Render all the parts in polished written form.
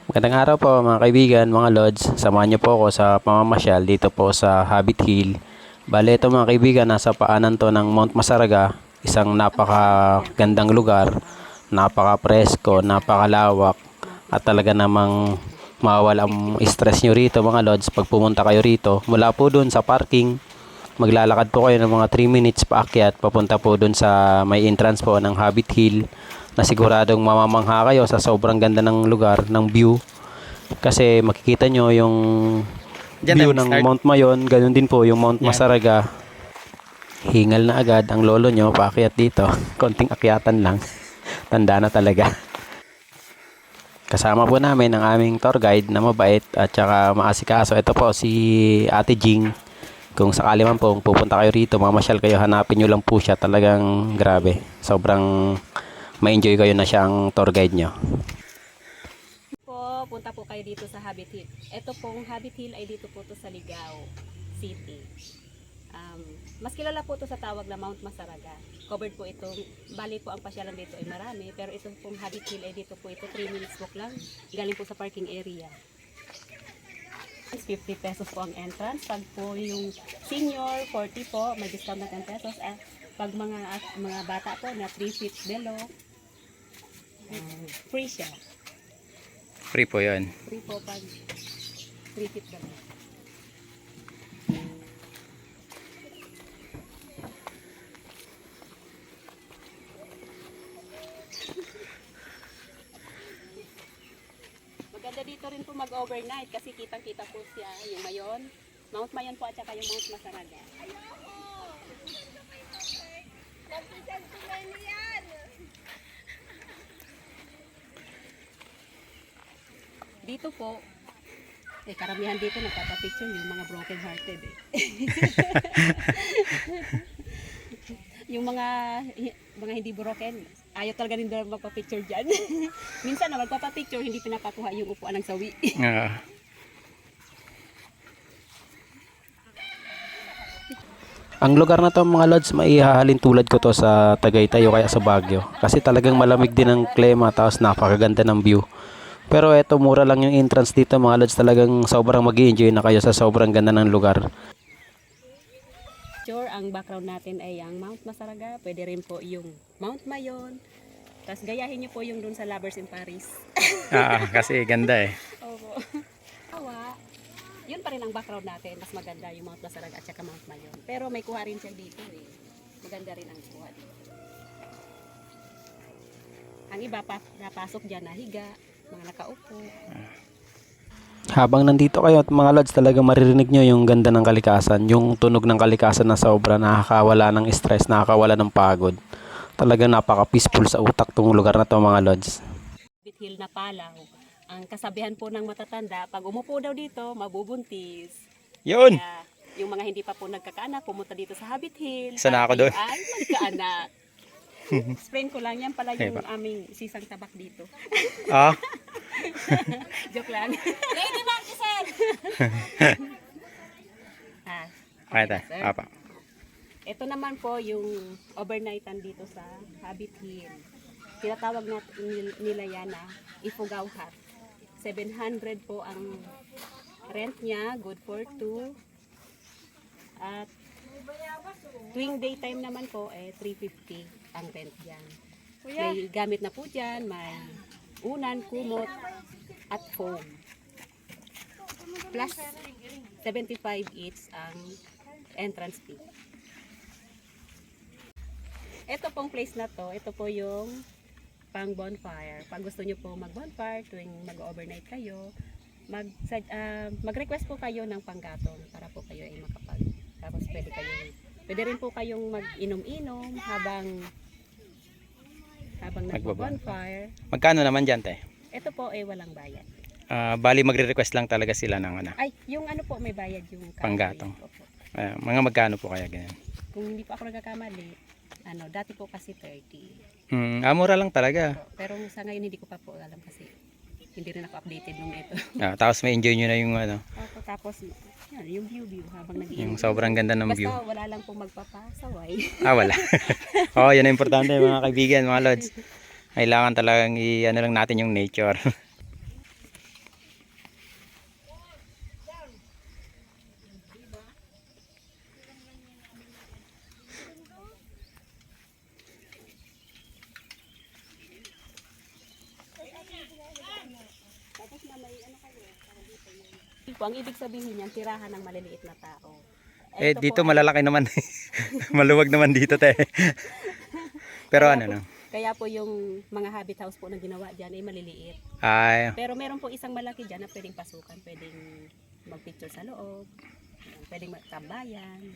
Magandang araw po mga kaibigan, mga lods. Samahan niyo po ako sa pamamasyal dito po sa Habit Hill. Bale ito mga kaibigan, nasa paanan to ng Mount Masaraga. Isang napakagandang lugar, napaka-presko, napakalawak. At talaga namang mawawala ang stress nyo rito mga lods pag pumunta kayo rito. Mula po dun sa parking, maglalakad po kayo ng mga 3 minutes paakyat papunta po dun sa may entrance po ng Habit Hill na siguradong mamamangha kayo sa sobrang ganda ng lugar, ng view. Kasi makikita nyo yung Diyan tayo view ng mag-start. Mount Mayon, ganun din po yung Mount Yan. Masaraga. Hingal na agad ang lolo nyo paakyat dito. Konting akyatan lang. Tanda na talaga. Kasama po namin ang aming tour guide na mabait at saka maasikaso. Ito po si Ate Jing. Kung sakali man po pupunta kayo rito, mamasyal kayo, hanapin nyo lang po siya. Talagang grabe. Sobrang ma-enjoy kayo na siya ang tour guide nyo. Punta po kayo dito sa Habit Hill. Ito pong Habit Hill ay dito po to sa Ligao City. Mas kilala po to sa tawag na Mount Masaraga. Covered po ito, bali po ang pasyalan dito ay marami, pero ito pong Habit Hill ay dito po ito 3 minutes walk lang, galing po sa parking area. 50 pesos po ang entrance. Pag po yung senior, 40 po, may discount na 10 pesos. Pag mga bata po na 3 feet below, free siya. Free po yun. Free po pag 3 feet below. Maganda dito rin po mag-overnight kasi kitang-kita po siya yung Mayon. Mount Mayon po at saka yung Mount Masaraga. Dito po, karamihan dito nagpapapicture yung mga broken hearted eh. Yung mga hindi broken, ayaw talaga rin daw magpapicture dyan. Minsan na magpapapicture, hindi pinapakuha yung upuan ng sawi. Ang lugar na to mga lods, maihahalin tulad ko to sa Tagaytay o kaya sa Baguio. Kasi talagang malamig din ang klima, tapos napakaganda ng view. Pero eto, mura lang yung entrance dito mga lods. Talagang sobrang mag-i-enjoy na kayo sa sobrang ganda ng lugar. Sure, ang background natin ay ang Mount Masaraga. Pwede rin po yung Mount Mayon. Tapos gayahin niyo po yung dun sa Lovers in Paris. Kasi ganda eh. Opo. Awa. Yun pa rin ang background natin. Mas maganda yung Mount Masaraga at saka Mount Mayon. Pero may kuha rin siya dito eh. Maganda rin ang kuha dito. Ang iba napasok dyan na higa, mga nakaupo. Habang nandito kayo at mga lods, talaga maririnig nyo yung ganda ng kalikasan. Yung tunog ng kalikasan na sobra, nakakawala ng stress, nakakawala ng pagod. Talaga napaka-peaceful sa utak tong lugar na to mga lods. Habit Hill na palaw. Ang kasabihan po ng matatanda, pag umupo daw dito, mabubuntis. Yun! Kaya, yung mga hindi pa po nagkakaanak, pumunta dito sa Habit Hill. Sana ako para doon. kayo ay magkaanak. Explain ko lang, yan pala yung aming sisang tabak dito. Joke lang. Lady Marquezine! Okay, sir. apa. Ito naman po yung overnightan dito sa Habit Hill. Tinatawag nila yan na Ifugao Hut. 700 po ang rent niya, good for 2. At tuwing daytime naman po, 350 ang rent dyan. May gamit na po dyan, may unan, kumot, at foam. Plus 75 each ang entrance fee. Ito pong place na to, ito po yung pang bonfire. Pag gusto nyo po mag bonfire, tuwing mag-overnight kayo, mag-request po kayo ng panggatong para po kayo ay makapag. Tapos pwede rin po kayong mag-inom-inom habang nag-bonfire. Magkano naman dyan, te? Ito po ay walang bayad. Bali magre-request lang talaga sila ng ano. Ay, yung ano po may bayad yung Panggatong. Opo. Mga magkano po kaya ganyan? Kung hindi po ako nagkakamali, dati po kasi 30. Mura lang talaga. Pero sa ngayon hindi ko pa po alam kasi hindi rin ako updated nung ito. Tapos may enjoy nyo na yung ano. Tapos yan, yung view habang Yung sobrang ganda ng view. Basta wala lang pong magpapasaway. Wala. Yan ang importante mga kaibigan, mga lods. Kailangan talagang i-ano lang natin yung nature. hill po, ang ibig sabihin niyan, tirahan ng maliliit na tao. Eh, Ito dito po ay- malalaki naman. Maluwag naman dito, te. Pero kaya ano, po, no? Kaya po yung mga habit house po na ginawa dyan ay maliliit. Ay, Pero meron po isang malaki dyan na pwedeng pasukan, pwedeng magpicture sa loob, pwedeng magtambayan.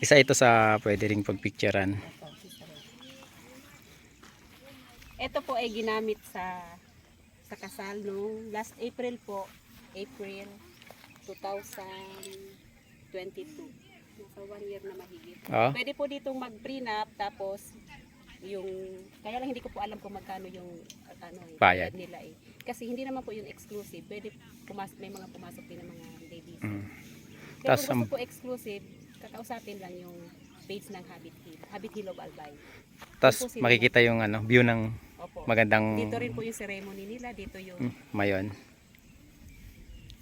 isa ito sa pwede ring pagpicturean. Ito po ay ginamit sa kasal nung last April po, April 2022. Nasa 1 year na mahigit. Oh, Pwede po ditong mag-prenup tapos yung kaya lang hindi ko po alam kung magkano yung Bayad. nila eh. Kasi hindi naman po yung exclusive. Pwede may mga pumasok din ng mga ladies. mm. Kaya Tas, kung gusto po exclusive, kakausapin lang yung page ng Habit Hill of Albay. Tas Opo, sila. makikita yung view ng Opo. magandang Dito rin po yung ceremony nila, dito yung mayon.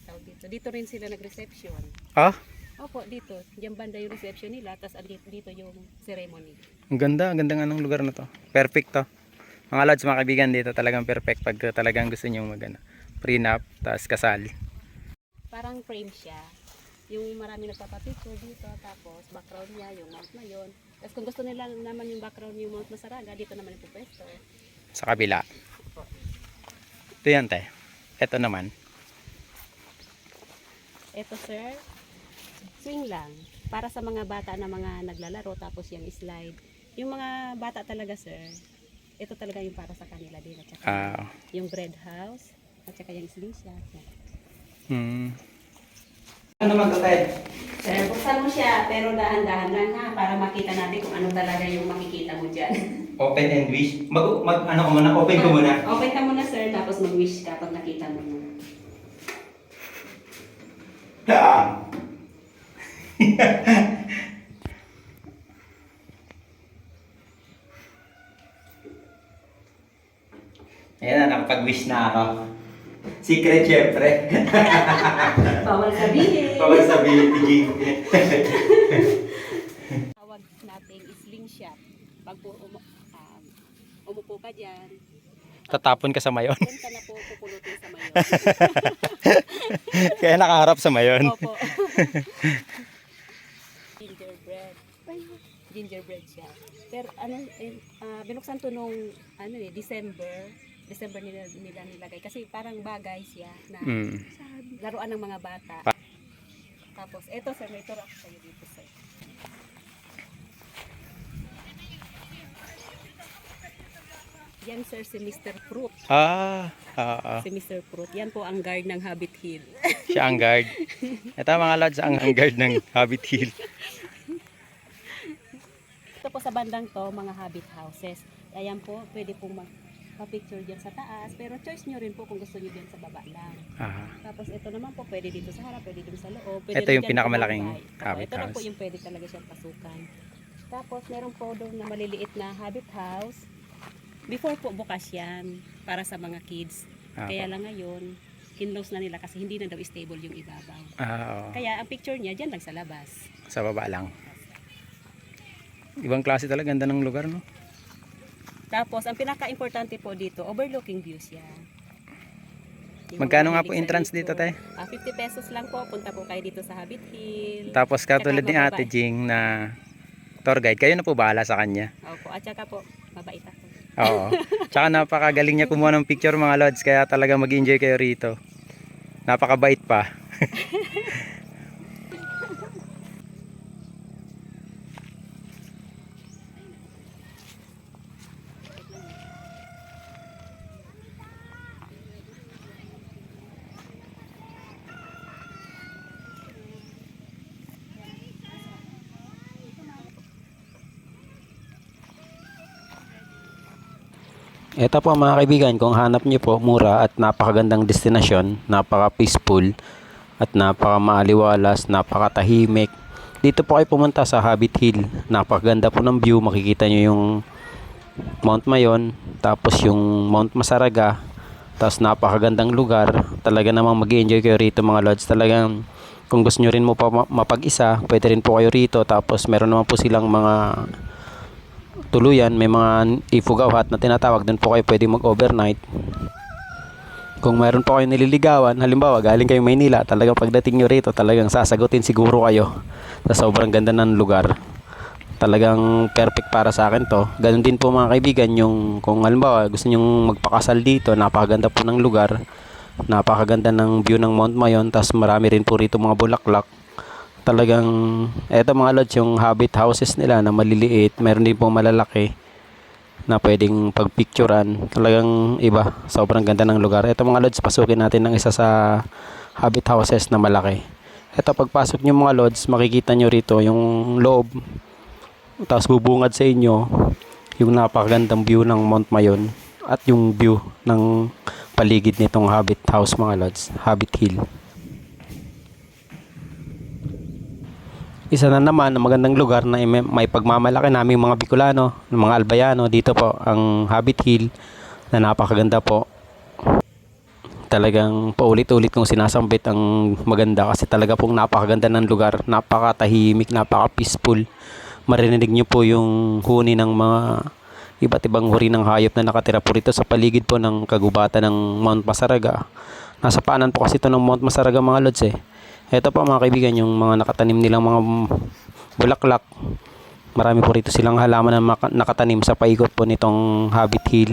tawag dito. Dito rin sila nag-reception. Ah, Opo, dito. Diyan banda yung reception nila, tapos dito yung ceremony. ang ganda nga ng lugar na to. Perfect to. Mga lods, mga kaibigan, dito talagang perfect pag talagang gusto niyo prenup, tas kasal. Parang frame siya. Yung marami nagpapapicture dito, tapos background niya, yung Mount Mayon. Tapos kung gusto nila naman yung background yung Mount Masaraga, dito naman yung pupwesto. Sa kabila. Ito yan, te. Ito naman. Eto sir, swing lang. Para sa mga bata na mga naglalaro, tapos yung slide. Yung mga bata talaga sir, ito talaga yung para sa kanila din. At saka yung bread house, at saka yung sling shot. Ano naman to, te? Sir, buksan mo siya, pero dahan-dahan lang ha, para makita natin kung ano talaga yung makikita mo dyan. Open and wish. Ano ko muna? Open ko muna. Open ka muna sir, tapos mag-wish ka pag nakita mo na. Ayan na, nakapag-wish na ako. Secret, syempre. Bawal sabihin. Bawal sabihin, Tijing. Tawag natin sling shot. Pag umupo ka dyan, Tatapon ka sa mayon. doon ka na po pupulutin sa mayon. Kaya nakaharap sa mayon. Opo. Gingerbread. Gingerbread siya. Pero binuksan to nung December nila nilagay. Kasi parang bagay siya na laruan ng mga bata. Tapos, eto sir, may turo ako sa'yo dito sir. Yan sir, si Mr. Fruit. Si Mr. Fruit. Yan po ang guard ng Habit Hill. Siya ang guard. Ito mga lods, ang guard ng Habit Hill. Ito po sa bandang to, mga habit houses. Ayan po, pwede pong magpa-picture dyan sa taas. Pero choice nyo rin po kung gusto nyo dyan sa baba lang. Tapos ito naman po, pwede dito sa harap, pwede dito sa loob. Pwede Ito rin yung dyan pinakamalaking tumambay. habit Ito na po house. yung pwede talaga siyang pasukan. Tapos meron po doon na maliliit na habit house. Before po bukas yan para sa mga kids. Kaya lang ngayon, kinlose na nila kasi hindi na daw stable yung ibabaw. Oo. Kaya ang picture niya dyan lang sa labas. Sa baba lang. Ibang klase talaga, ganda ng lugar, no? Tapos ang pinaka-importante po dito, overlooking view siya. Yung Magkano nga mahilig po sa entrance dito, te? 50 pesos lang po. Punta po kayo dito sa Habit Hill. Tapos katulad ni Tsaka Ate mababait. Jing na tour guide, kayo na po bahala sa kanya. Opo, at saka po, mabait ako. Oo. Tsaka napakagaling niya kumuha ng picture mga lods, kaya talaga mag-enjoy kayo rito. Napakabait pa. Ito po mga kaibigan, kung hanap nyo po mura at napakagandang destinasyon, napaka-peaceful at napaka-maaliwalas, napakatahimik. Dito po kayo pumunta sa Habit Hill. Napakaganda po ng view, makikita nyo yung Mount Mayon, tapos yung Mount Masaraga, tapos napakagandang lugar. Talaga namang mag-enjoy kayo rito mga lods. Talagang kung gusto nyo rin mo pa mapag-isa, pwede rin po kayo rito. Tapos meron naman po silang mga tuluyan, may mga ifugaw hut na tinatawag, doon po kayo pwede mag-overnight. Kung mayroon po kayong nililigawan, halimbawa galing kayo Maynila, talagang pagdating nyo rito, talagang sasagutin siguro kayo sa sobrang ganda ng lugar. Talagang perfect para sa akin to. Ganun din po mga kaibigan, yung kung halimbawa gusto nyong magpakasal dito, napakaganda po ng lugar, napakaganda ng view ng Mount Mayon, tas marami rin po rito mga bulaklak. Talagang eto mga lods, yung habit houses nila na maliliit, meron din po malalaki na pwedeng pagpicturean. Talagang iba, sobrang ganda ng lugar. Ito mga lods, pasukin natin ng isa sa habit houses na malaki. Ito, pagpasok nyo mga lods, makikita nyo rito yung loob, tapos bubungad sa inyo yung napakagandang view ng Mount Mayon at yung view ng paligid nitong habit house mga lods, Habit Hill. Isa na naman na magandang lugar na may pagmamalaki naming mga Bicolano, mga Albayano, dito po ang Habit Hill na napakaganda po. Talagang paulit-ulit kong sinasambit ang maganda kasi talaga pong napakaganda ng lugar, napakatahimik, napaka-peaceful. Marinig nyo po yung huni ng mga iba't ibang huri ng hayop na nakatira po rito sa paligid po ng kagubatan ng Mount Masaraga. Nasa paanan po kasi ito ng Mount Masaraga mga lods eh. Ito po mga kaibigan, yung mga nakatanim nilang mga bulaklak. Marami po rito silang halaman na nakatanim sa paikot po nitong Habit Hill.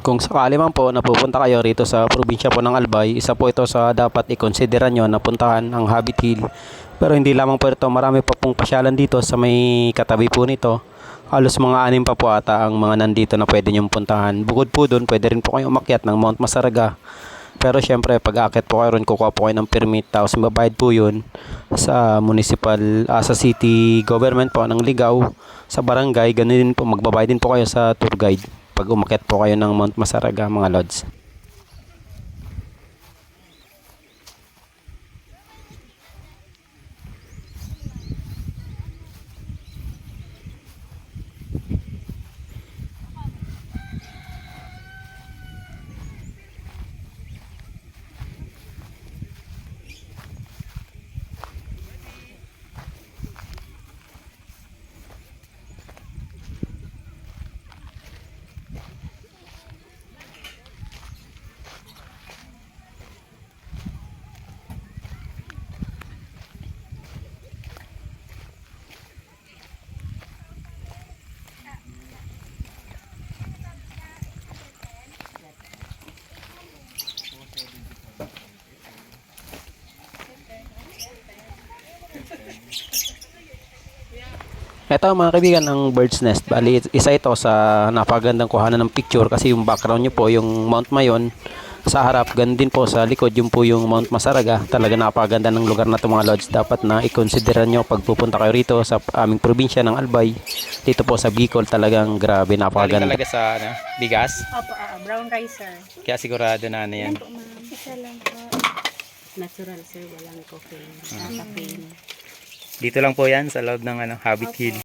Kung sakali man po napupunta kayo rito sa probinsya po ng Albay, isa po ito sa dapat i-consideran nyo na puntahan ang Habit Hill. Pero hindi lamang po ito, marami pa pong pasyalan dito sa may katabi po nito. Halos mga 6 pa po ata ang mga nandito na pwede nyong puntahan. Bukod po doon, pwede rin po kayong umakyat ng Mount Masaraga. Pero syempre, pag aakyat po kayo ron, kukuha po kayo ng permit, tapos mabayad po yun sa municipal, sa city government po ng Ligao, sa barangay, ganun din po, magbabayad din po kayo sa tour guide pag umakyat po kayo ng Mount Masaraga mga lods. Ito mga kaibigan, ang bird's nest. Bali, isa ito sa napagandang kuhanan ng picture kasi yung background nyo po, yung Mount Mayon sa harap, ganun din po sa likod, yung po yung Mount Masaraga. Talaga napaganda ng lugar na ito mga lods. Dapat na i-consider nyo pag pupunta kayo rito sa aming probinsya ng Albay. Dito po sa Bicol, talagang grabe, Galing napakaganda. talaga sa bigas. Opo, brown rice sir. Kaya sigurado na ano yan. Po ma'am. Isa lang po. Natural sir, walang caffeine. Caffeine. Dito lang po yan sa loob ng Habit Hill.